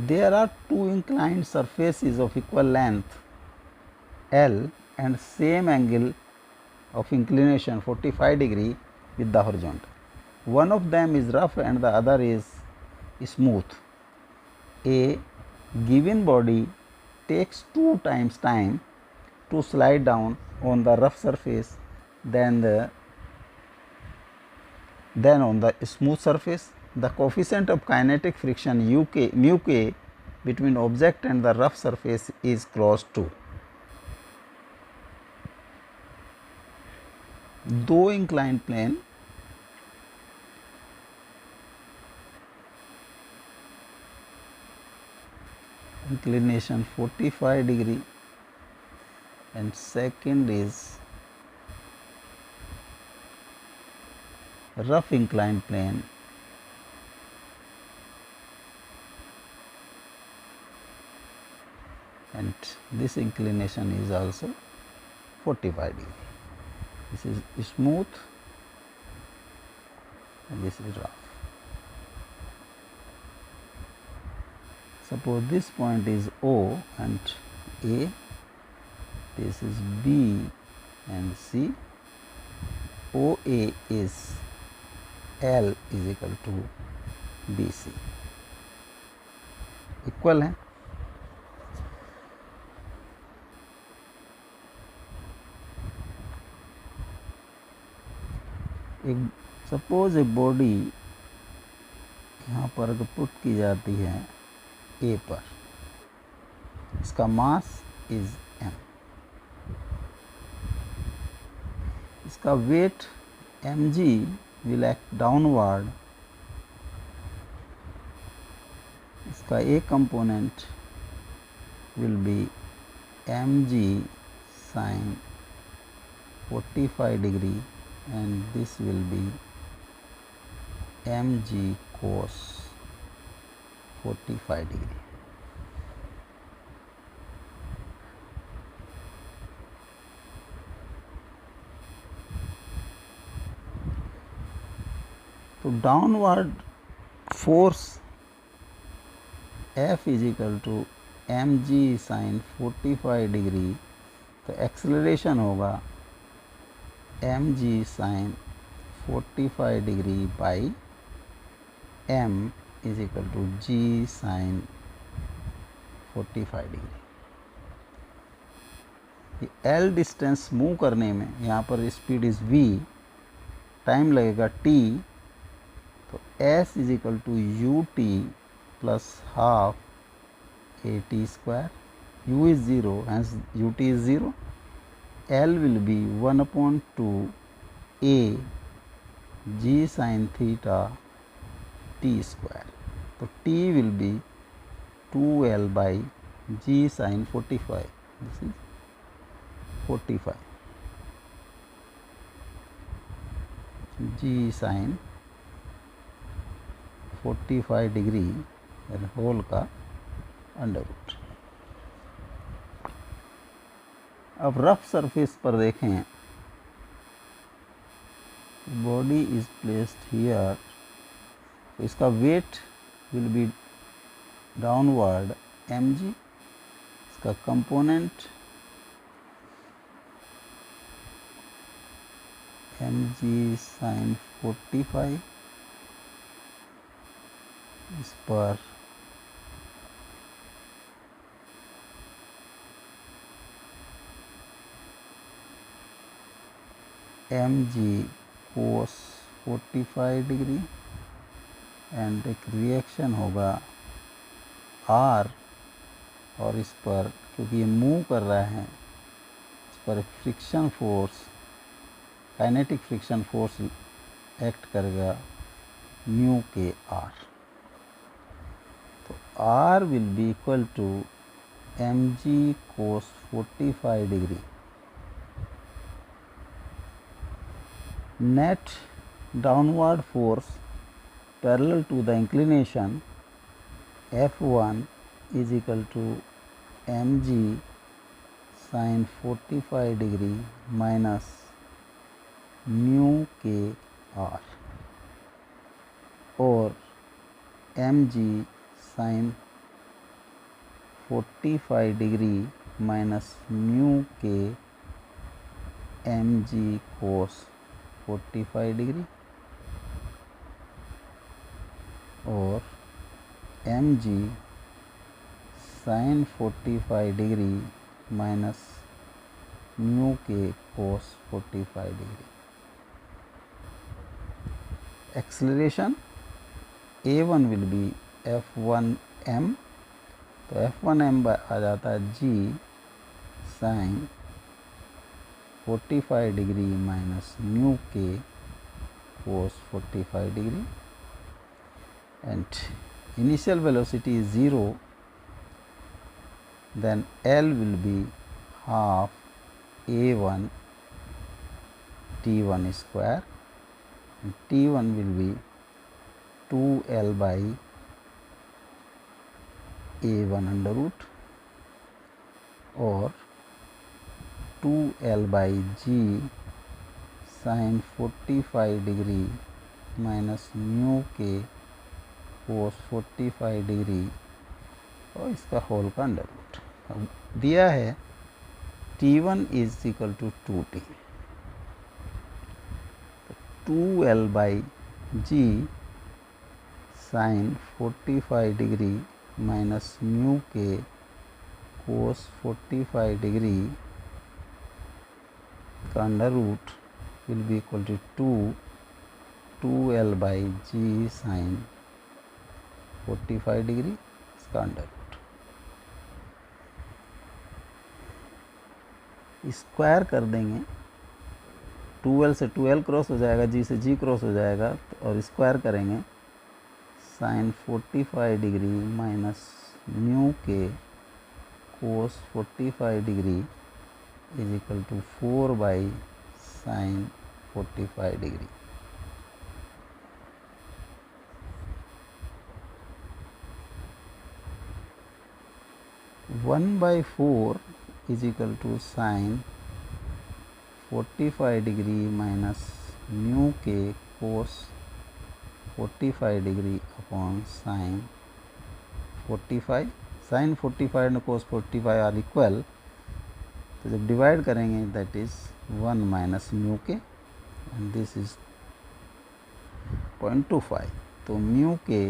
There are two inclined surfaces of equal length L and same angle of inclination 45 degree with the horizontal. One of them is rough and the other is smooth. A given body takes 2 times time to slide down on the rough surface than on the smooth surface. The coefficient of kinetic friction mu k between object and the rough surface is close to. दो inclined plane inclination 45 degree and second is rough inclined plane and this inclination is also 45 degree. This is smooth and this is rough. Suppose this point is O and A, this is B and C. OA is L is equal to BC. Equal है. एक suppose एक body यहाँ पर अगर put की जाती है ए पर, इसका मास इज m, इसका wait mg will act downward, इसका a component will be mg sin 45 degree and this will be mg cos 45 degree. तो downward force F is equal to mg sin 45 degree, तो acceleration होगा mg sin 45 degree by m is equal to g sin 45 degree. L distance move करने में यहाँ पर speed is v, time लगेगा t, तो s is equal to u t plus half a t square. u is 0 hence ut is 0. L will be 1/2 a g sin theta t square. तो t will be 2L by g sin 45. This is 45 g sin 45 degree whole का under root. अब rough surface पर देखें, body is placed here, तो इसका weight will be downward mg, इसका component mg sin 45, इस पर mg cos 45 डिग्री एंड एक रिएक्शन होगा R, और इस पर क्योंकि ये मूव कर रहा है, इस पर friction force, kinetic friction force act करेगा म्यू के R. तो R will be equal to mg cos 45 degree. Net downward force parallel to the inclination F1 is equal to mg sin 45 degree minus mu k R, और mg sin 45 degree minus mu k m g cos 45 degree और m g sine 45 degree minus mu k cos 45 degree. Acceleration a1 will be f1m, तो f1m आ जाता है g sine 45 degree minus mu k cos 45 degree, and initial velocity is 0, then L will be half a1 t1 square, and t1 will be 2L by a1 under root और 2L by g sin 45 degree minus mu k cos 45 degree और इसका whole का under root दिया है। t1 is equal to 2t, 2L by g sine 45 degree minus mu k cos 45 degree का under root will be equal to 2L by g sine 45 degree इसका under root. Square कर देंगे, 2L से 2L cross हो जाएगा, जी से जी cross हो जाएगा और स्क्वायर करेंगे sign 45 degree minus mu k cos 45 degree is equal to 4 by sine 45 degree. One by 4 is equal to sine 45 degree minus mu k cos 45 degree upon sine 45, sine 45 and cos 45 are equal, तो जब divide करेंगे that is 1 minus mu k and this is 0.25, तो mu के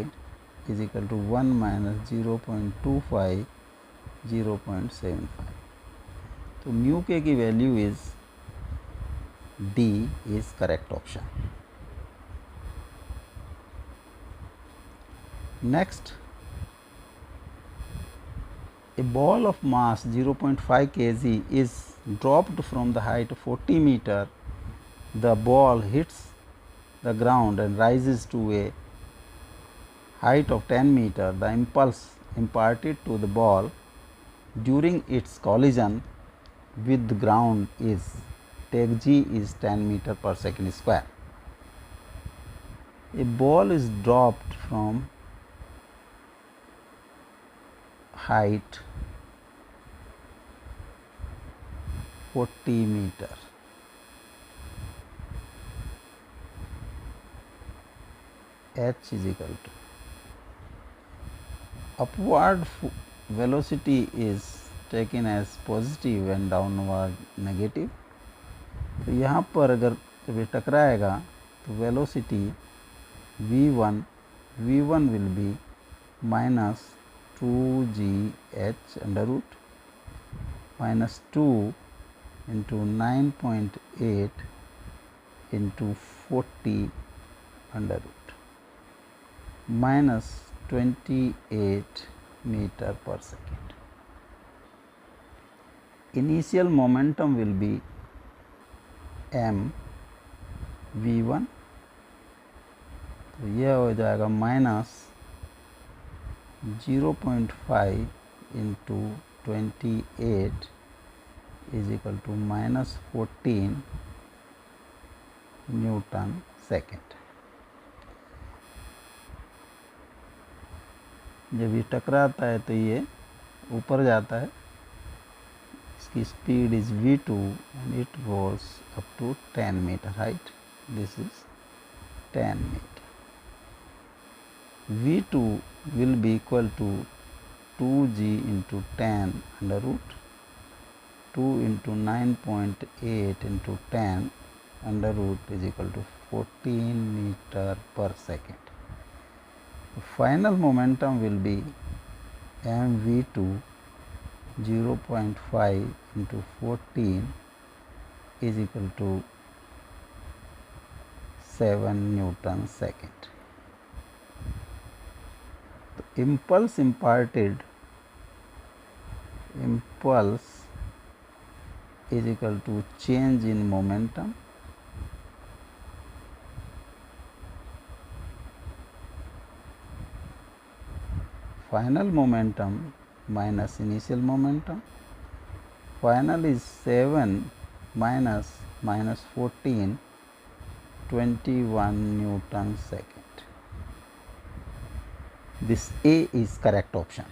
is equal to 1 minus 0.25 0.75, तो mu के की value is D is correct option. Next, a ball of mass 0.5 kg is dropped from the height 40 meter. The ball hits the ground and rises to a height of 10 meter. The impulse imparted to the ball during its collision with the ground is, take g is 10 meter per second square. A ball is dropped from height 40 meter. H is equal to upward velocity is taken as positive and downward negative. तो यहाँ पर अगर कभी टकराएगा तो velocity v1 will be minus 2gh under root minus 2 into 9.8 into 40 under root minus 28 meter per second. Initial momentum will be m v1, तो यह हो जाएगा minus 0.5 into 28 is equal to minus 14 newton second. जब ये टकराता है तो ये ऊपर जाता है, इसकी speed is v2 and it goes up to 10 meter height. This is 10 meter. v2 will be equal to 2g into 10 under root 2 into 9.8 into 10 under root is equal to 14 meter per second. The final momentum will be mv2 0.5 into 14 is equal to 7 Newton second. The impulse is equal to change in momentum final momentum minus initial momentum. Final is 7 minus 14, 21 Newton second. This A is correct option.